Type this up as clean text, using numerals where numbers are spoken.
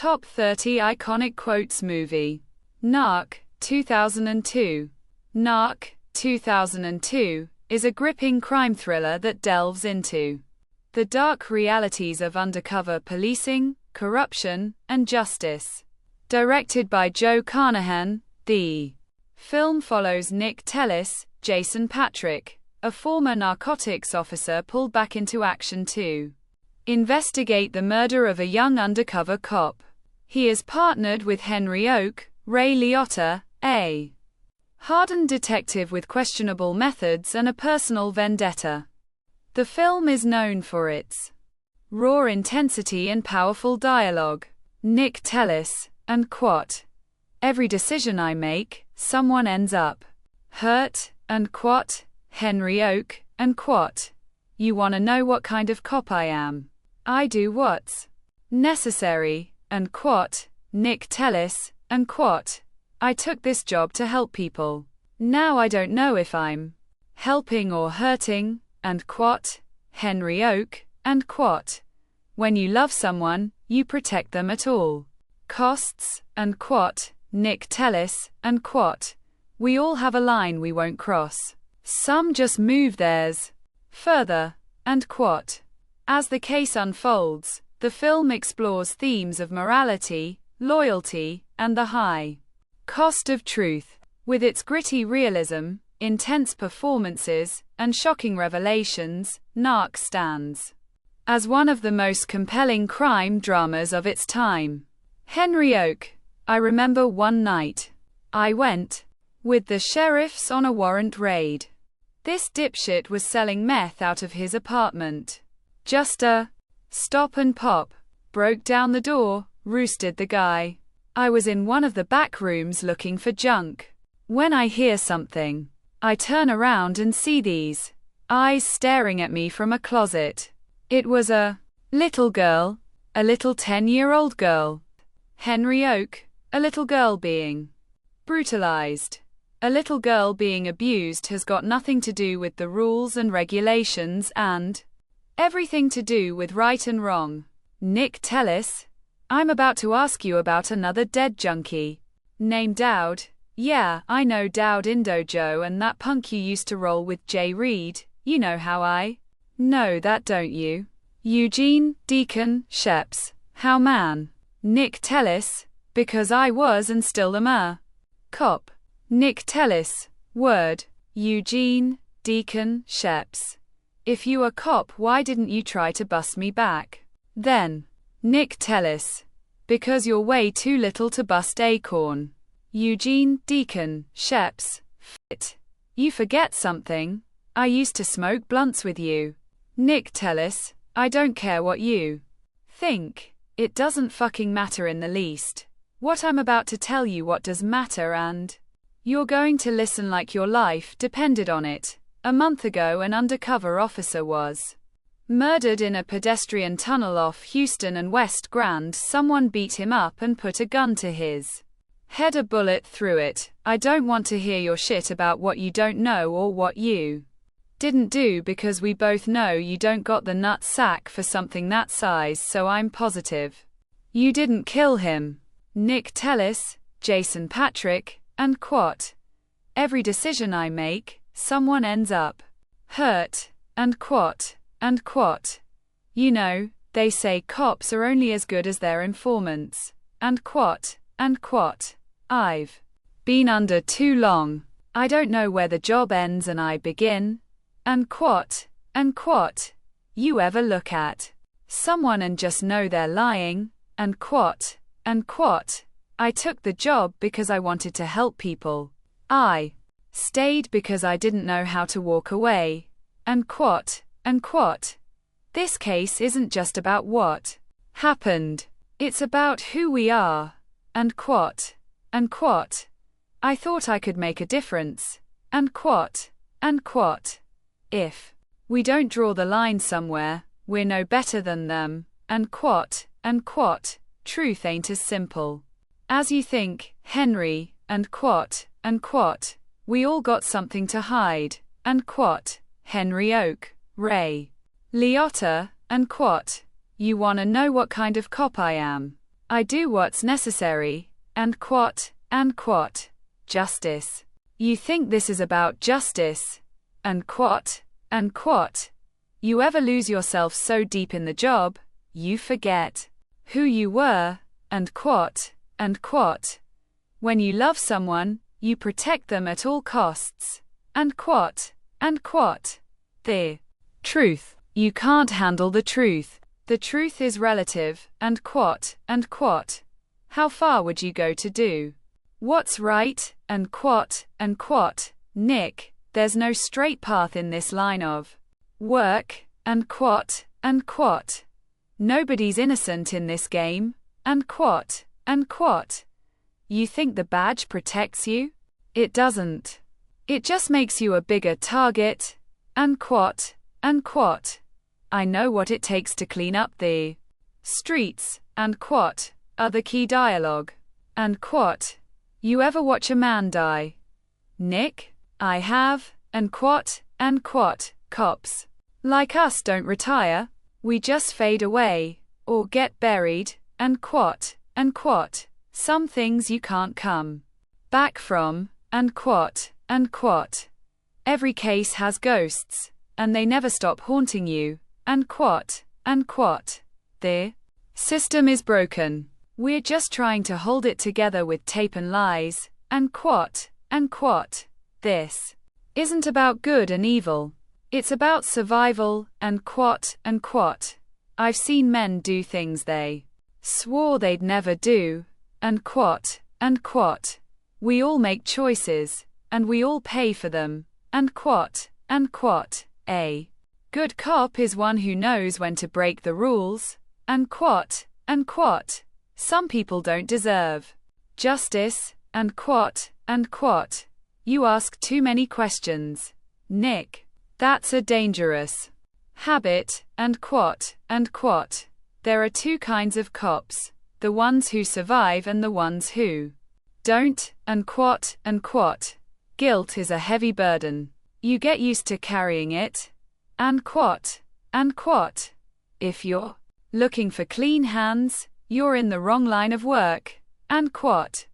Top 30 Iconic Quotes Movie Narc, 2002. Narc, 2002, is a gripping crime thriller that delves into the dark realities of undercover policing, corruption, and justice. Directed by Joe Carnahan, the film follows Nick Tellis, Jason Patrick, a former narcotics officer pulled back into action to investigate the murder of a young undercover cop. He is partnered with Henry Oak, Ray Liotta, a hardened detective with questionable methods and a personal vendetta. The film is known for its raw intensity and powerful dialogue. Nick Tellis, and quote, "Every decision I make, someone ends up hurt," and quote, Henry Oak, and quote, "You wanna know what kind of cop I am? I do what's necessary," and quote, Nick Tellis, and quote, "I took this job to help people. Now I don't know if I'm helping or hurting," and quote, Henry Oak, and quote, "When you love someone, you protect them at all costs," and quote, Nick Tellis, and quote, "We all have a line we won't cross. Some just move theirs further," and quote. As the case unfolds, the film explores themes of morality, loyalty, and the high cost of truth. With its gritty realism, intense performances, and shocking revelations, Narc stands as one of the most compelling crime dramas of its time. Henry Oak. I remember one night I went with the sheriffs on a warrant raid. This dipshit was selling meth out of his apartment. Just a stop and pop. Broke down the door, roosted the guy. I was in one of the back rooms looking for junk. When I hear something, I turn around and see these eyes staring at me from a closet. It was a little girl, a little 10-year-old girl. Henry Oak. A little girl being brutalized. A little girl being abused has got nothing to do with the rules and regulations and everything to do with right and wrong. Nick Tellis. I'm about to ask you about another dead junkie named Dowd. Yeah, I know Dowd Indo Joe and that punk you used to roll with, Jay Reed. You know how I know that, don't you? Eugene Deacon Sheps. How, man? Nick Tellis. Because I was and still am a cop. Nick Tellis. Word. Eugene Deacon Sheps. If you a cop, why didn't you try to bust me back then? Nick Tellis. Because you're way too little to bust Acorn. Eugene Deacon Sheps. Fit. You forget something. I used to smoke blunts with you. Nick Tellis. I don't care what you think. It doesn't fucking matter in the least. What I'm about to tell you what does matter, and you're going to listen like your life depended on it. A month ago, an undercover officer was murdered in a pedestrian tunnel off Houston and West Grand. Someone beat him up and put a gun to his head, a bullet through it. I don't want to hear your shit about what you don't know or what you didn't do, because we both know you don't got the nut sack for something that size, so I'm positive you didn't kill him. Nick Tellis, Jason Patrick, and quote, "Every decision I make, someone ends up hurt," and quote, "You know, they say cops are only as good as their informants," and quote, "I've been under too long. I don't know where the job ends and I begin," and quote, "You ever look at someone and just know they're lying," and quote, "I took the job because I wanted to help people. I stayed because I didn't know how to walk away," and quote, "This case isn't just about what happened. It's about who we are," and quote, "I thought I could make a difference," and quote, "If we don't draw the line somewhere, we're no better than them," and quote, "Truth ain't as simple as you think, Henry," and quote, "We all got something to hide," and quote, Henry Oak, Ray Liotta, and quote, "You wanna know what kind of cop I am? I do what's necessary, and quat, justice. You think this is about justice, and quat. You ever lose yourself so deep in the job, you forget who you were, and quat. When you love someone, you protect them at all costs, and quat. The truth. You can't handle the truth. The truth is relative, and quat. How far would you go to do what's right, and quat. Nick, there's no straight path in this line of work, and quat. Nobody's innocent in this game, and quat. You think the badge protects you? It doesn't. It just makes you a bigger target, and quat. I know what it takes to clean up the streets, and quat. Other key dialogue, and quat. You ever watch a man die? Nick, I have, and quat. Cops like us don't retire, we just fade away, or get buried, and quat. Some things you can't come back from, and quat. Every case has ghosts, and they never stop haunting you, and quat. The system is broken. We're just trying to hold it together with tape and lies, and quat. This isn't about good and evil. It's about survival, and quat. I've seen men do things they swore they'd never do, and quat. We all make choices, and we all pay for them, and quat. A good cop is one who knows when to break the rules, and quat. Some people don't deserve justice, and quat. You ask too many questions, Nick. That's a dangerous habit, and quat. There are two kinds of cops, the ones who survive and the ones who don't, and quat. Guilt is a heavy burden. You get used to carrying it, and quat. If you're looking for clean hands, you're in the wrong line of work, and quat.